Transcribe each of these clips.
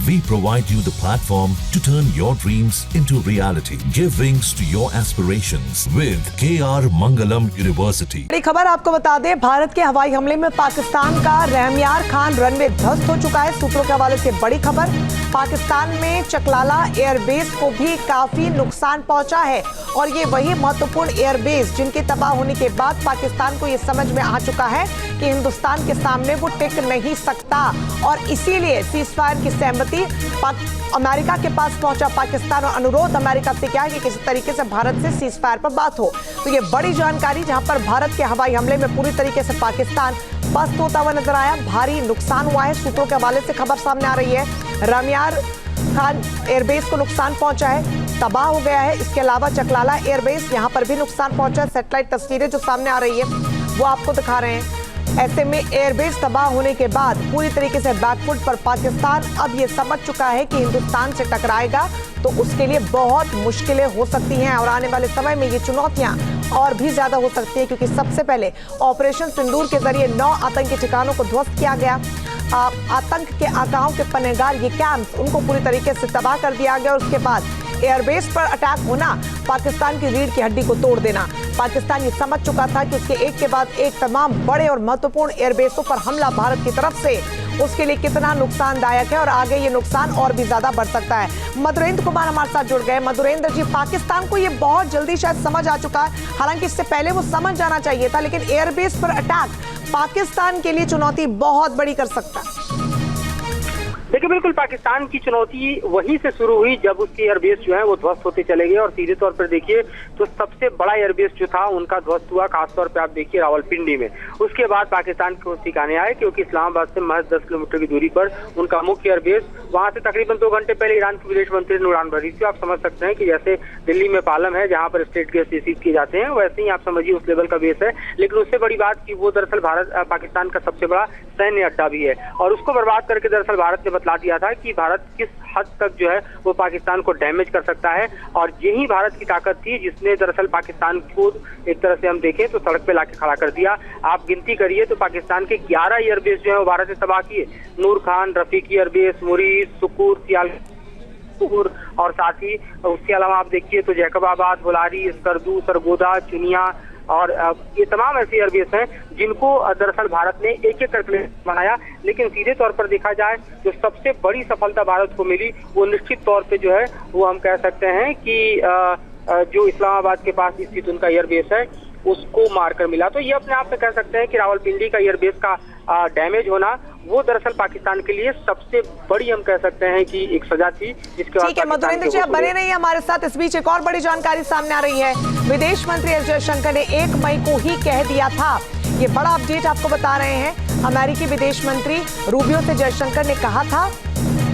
We provide you the platform to turn your dreams into reality. Give wings to your aspirations with KR Mangalam University. बड़ी खबर आपको बता दें, भारत के हवाई हमले में पाकिस्तान का रहमयार खान रनवे ध्वस्त हो चुका है। सूत्रों के हवाले से बड़ी खबर, पाकिस्तान में चकलाला एयरबेस को भी काफी नुकसान पहुंचा है और ये वही महत्वपूर्ण एयरबेस जिनके तबाह होने के बाद पाकिस्तान को ये समझ में आ चुका है कि हिंदुस्तान के सामने वो टिक नहीं सकता और इसीलिए सीजफायर की सहमति अमेरिका के पास पहुंचा पाकिस्तान और अनुरोध अमेरिका से किया कि किसी तरीके से भारत से सीजफायर पर बात हो। तो ये बड़ी जानकारी, जहां पर भारत के हवाई हमले में पूरी तरीके से पाकिस्तान पस्त होता हुआ नजर आया, भारी नुकसान हुआ है। सूत्रों के हवाले से खबर सामने आ रही है, रहमयार खान एयरबेस को नुकसान पहुंचा है, तबाह हो गया है। इसके अलावा चकलाला एयरबेस, यहां पर भी नुकसान पहुंचा है। सैटेलाइट तस्वीरें जो सामने आ रही है वो आपको दिखा रहे हैं। ऐसे में एयरबेस तबाह होने के बाद पूरी तरीके से बैकफुट पर पाकिस्तान अब ये समझ चुका है कि हिंदुस्तान से टकराएगा तो उसके लिए बहुत मुश्किलें हो सकती हैं और आने वाले समय में ये चुनौतियां और भी ज्यादा हो सकती है, क्योंकि सबसे पहले ऑपरेशन सिंदूर के जरिए 9 आतंकी ठिकानों को ध्वस्त किया गया। आतंक के आगाहों के पन्नेगार ये कैंप्स, उनको पूरी तरीके से तबाह कर दिया गया और उसके बाद एयरबेस पर अटैक होना, पाकिस्तान की रीढ़ की हड्डी को तोड़ देना। पाकिस्तान ये समझ चुका था कि उसके एक के बाद एक तमाम बड़े और महत्वपूर्ण एयरबेसों पर हमला भारत की तरफ से उसके लिए कितना नुकसानदायक है और आगे ये नुकसान और भी ज्यादा बढ़ सकता है। मधुरेंद्र कुमार हमारे साथ जुड़ गए। मधुरेंद्र जी, पाकिस्तान को ये बहुत जल्दी शायद समझ आ चुका है, हालांकि इससे पहले वो समझ जाना चाहिए था, लेकिन एयरबेस पर अटैक पाकिस्तान के लिए चुनौती बहुत बड़ी कर सकता है। देखिए, बिल्कुल पाकिस्तान की चुनौती वहीं से शुरू हुई जब उसके एयरबेस जो है वो ध्वस्त होते चले गए और सीधे तौर पर देखिए तो सबसे बड़ा एयरबेस जो था उनका ध्वस्त हुआ, खासतौर पे आप देखिए रावलपिंडी में। उसके बाद पाकिस्तान के उस ठिकाने आए, क्योंकि इस्लामाबाद से महज 10 किलोमीटर की दूरी पर उनका मुख्य एयरबेस, वहां से तकरीबन 2 घंटे पहले ईरान के विदेश मंत्री ने उड़ान भरी थी। आप समझ सकते हैं कि जैसे दिल्ली में पालम है जहाँ पर स्टेट गेस्ट रिसीव किए जाते हैं, वैसे ही आप समझिए उस लेवल का बेस है। लेकिन उससे बड़ी बात कि वो दरअसल पाकिस्तान का सबसे बड़ा सैन्य अड्डा भी है और उसको बर्बाद करके दरअसल भारत ने बतला दिया था कि भारत किस हद तक जो है वो पाकिस्तान को डैमेज कर सकता है। और यही भारत की ताकत थी जिसने दरअसल पाकिस्तान को एक तरह से हम देखें तो सड़क पे लाके खड़ा कर दिया। आप गिनती करिए तो पाकिस्तान के 11 एयरबेस जो है वो भारत ने तबाह किए। नूर खान, रफीक एयरबेस, मुरीज, सुकूर, सियालकोट और साथ ही उसके अलावा आप देखिए तो जैकबाबाद, बुलारी, सरदू, सरगोदा, चुनिया और ये तमाम ऐसे एयरबेस हैं जिनको दरअसल भारत ने एक एक करके बनाया। लेकिन सीधे तौर पर देखा जाए जो सबसे बड़ी सफलता भारत को मिली वो निश्चित तौर पे जो है वो हम कह सकते हैं कि जो इस्लामाबाद के पास स्थित उनका एयरबेस है उसको मारकर मिला। तो ये अपने आप में कह सकते हैं कि रावलपिंडी का एयरबेस का डैमेज होना वो दरअसल पाकिस्तान के लिए सबसे बड़ी हम कह सकते हैं कि एक सजा थी, जिसके बाद ठीक है मधुरेंद्र जी, आप बने रहिए हमारे साथ। इस बीच एक और बड़ी जानकारी सामने आ रही है, विदेश मंत्री एस जयशंकर ने 1 मई को ही कह दिया था, ये बड़ा अपडेट आपको बता रहे हैं। अमेरिकी विदेश मंत्री रूबियो से जयशंकर ने कहा था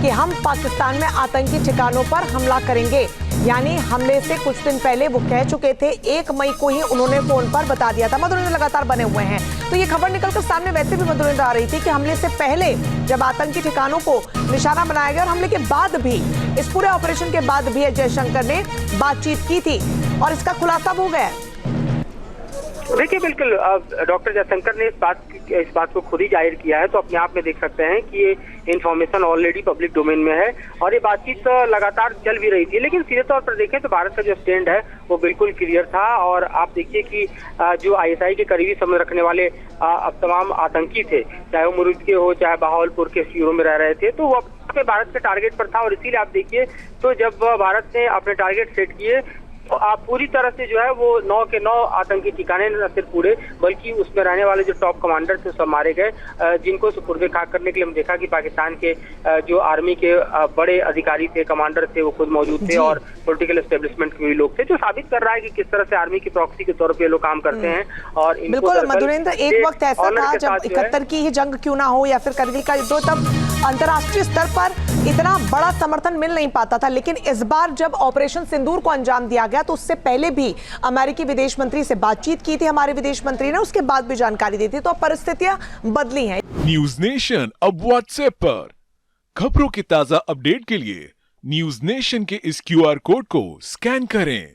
कि हम पाकिस्तान में आतंकी ठिकानों पर हमला करेंगे, यानी हमले से कुछ दिन पहले वो कह चुके थे। 1 मई को ही उन्होंने फोन पर बता दिया था। मधुरेंद्र लगातार बने हुए हैं, तो ये खबर निकलकर सामने वैसे भी मधुरेंद्र आ रही थी कि हमले से पहले जब आतंकी ठिकानों को निशाना बनाया गया और हमले के बाद भी, इस पूरे ऑपरेशन के बाद भी जयशंकर ने बातचीत की थी और इसका खुलासा हो गया। देखिए, बिल्कुल डॉक्टर जयशंकर ने इस बात को खुद ही जाहिर किया है, तो अपने आप में देख सकते हैं कि ये इन्फॉर्मेशन ऑलरेडी पब्लिक डोमेन में है और ये बातचीत लगातार चल भी रही थी। लेकिन सीधे तौर पर देखें तो भारत का जो स्टैंड है वो बिल्कुल क्लियर था और आप देखिए कि जो ISI के करीबी संबंध रखने वाले अब तमाम आतंकी थे, चाहे वो मुरीद के हो चाहे बहावलपुर के शिविरों में रह रहे थे, तो वो अपने भारत के टारगेट पर था। और इसीलिए आप देखिए तो जब भारत ने अपने टारगेट सेट किए तो आप पूरी तरह से जो है वो 9 के 9 आतंकी ठिकाने न सिर्फ पूरे बल्कि उसमें रहने वाले जो टॉप कमांडर थे सब मारे गए, जिनको सुपुर्द खाक करने के लिए हम देखा कि पाकिस्तान के जो आर्मी के बड़े अधिकारी थे, कमांडर थे, वो खुद मौजूद थे और पॉलिटिकल एस्टेब्लिशमेंट के भी लोग थे, जो साबित कर रहा है कि किस तरह से आर्मी की प्रॉक्सी के तौर पर लोग काम करते हैं। और बिल्कुल मधुरेंद्र, एक वक्त ऐसा था जब 71 की ही जंग क्यों ना हो या फिर करगिल का युद्ध, तब अंतर्राष्ट्रीय स्तर पर इतना बड़ा समर्थन मिल नहीं पाता था। लेकिन इस बार जब ऑपरेशन सिंदूर को अंजाम दिया गया तो उससे पहले भी अमेरिकी विदेश मंत्री से बातचीत की थी हमारे विदेश मंत्री ने, उसके बाद भी जानकारी दी थी, तो परिस्थितियां बदली हैं। न्यूज नेशन अब व्हाट्सएप पर खबरों के ताजा अपडेट के लिए न्यूज नेशन के इस QR कोड को स्कैन करें।